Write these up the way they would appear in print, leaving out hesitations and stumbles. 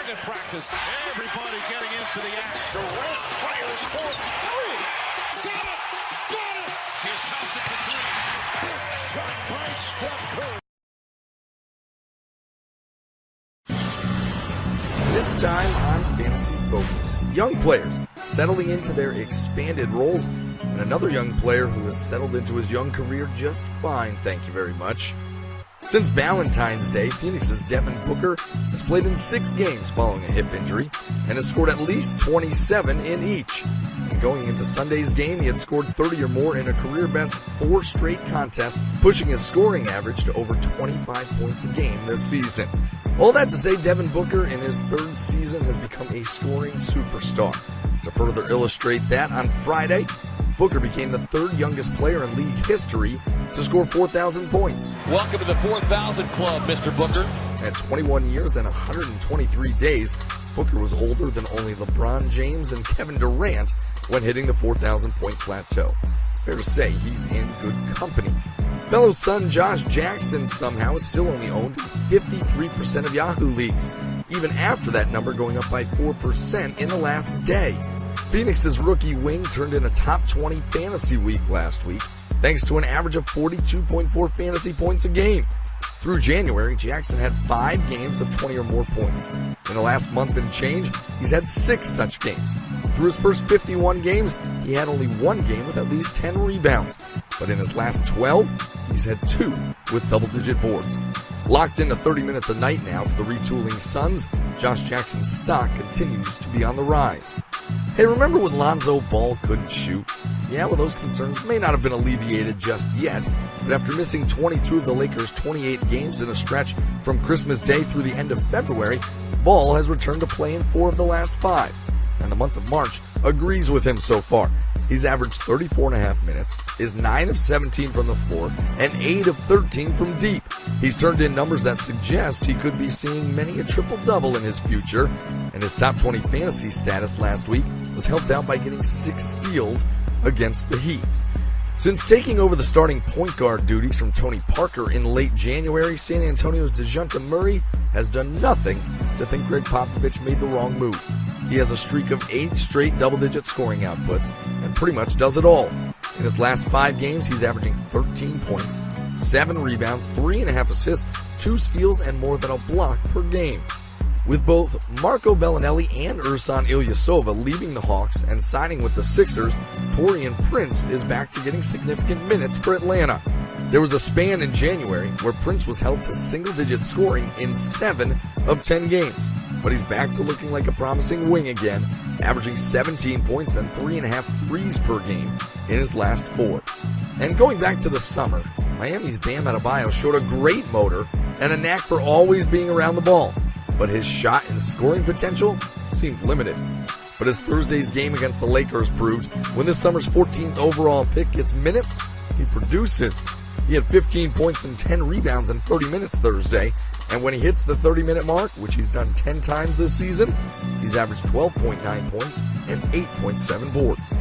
at practice. Everybody getting into the act. Durant fires for three. Got it! Got it! Here's Thompson for three. Big shot by Steph Curry. This time on Fantasy Focus, young players settling into their expanded roles, and another young player who has settled into his young career just fine, thank you very much. Since Valentine's Day, Phoenix's Devin Booker has played in 6 games following a hip injury and has scored at least 27 in each. And going into Sunday's game, he had scored 30 or more in a career-best 4 straight contests, pushing his scoring average to over 25 points a game this season. All that to say, Devin Booker in his 3rd season has become a scoring superstar. To further illustrate that, on Friday, Booker became the 3rd youngest player in league history to score 4,000 points. Welcome to the 4,000 club, Mr. Booker. At 21 years and 123 days, Booker was older than only LeBron James and Kevin Durant when hitting the 4,000-point plateau. Fair to say, he's in good company. Fellow son Josh Jackson somehow is still only owned in 53% of Yahoo leagues, even after that number going up by 4% in the last day. Phoenix's rookie wing turned in a top 20 fantasy week last week, thanks to an average of 42.4 fantasy points a game. Through January, Jackson had 5 games of 20 or more points. In the last month and change, he's had 6 such games. Through his first 51 games, he had only 1 game with at least 10 rebounds. But in his last 12, he's had 2 with double-digit boards. Locked into 30 minutes a night now for the retooling Suns, Josh Jackson's stock continues to be on the rise. Hey, remember when Lonzo Ball couldn't shoot? Yeah, well, those concerns may not have been alleviated just yet, but after missing 22 of the Lakers' 28 games in a stretch from Christmas Day through the end of February, Ball has returned to play in 4 of the last 5, and the month of March agrees with him so far. He's averaged 34.5 minutes, is 9 of 17 from the floor, and 8 of 13 from deep. He's turned in numbers that suggest he could be seeing many a triple-double in his future, and his top 20 fantasy status last week was helped out by getting 6 steals against the Heat. Since taking over the starting point guard duties from Tony Parker in late January, San Antonio's DeJounte Murray has done nothing to think Greg Popovich made the wrong move. He has a streak of 8 straight double-digit scoring outputs and pretty much does it all. In his last 5 games, he's averaging 13 points, 7 rebounds, 3.5 assists, 2 steals, and more than a block per game. With both Marco Bellinelli and Ersan Ilyasova leaving the Hawks and signing with the Sixers, Taurean Prince is back to getting significant minutes for Atlanta. There was a span in January where Prince was held to single-digit scoring in 7 of 10 games. But he's back to looking like a promising wing again, averaging 17 points and 3.5 threes per game in his last 4. And going back to the summer, Miami's Bam Adebayo showed a great motor and a knack for always being around the ball, but his shot and scoring potential seemed limited. But as Thursday's game against the Lakers proved, when this summer's 14th overall pick gets minutes, he produces. He had 15 points and 10 rebounds in 30 minutes Thursday, and when he hits the 30-minute mark, which he's done 10 times this season, he's averaged 12.9 points and 8.7 boards.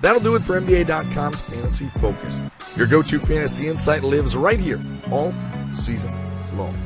That'll do it for NBA.com's Fantasy Focus. Your go-to fantasy insight lives right here all season long.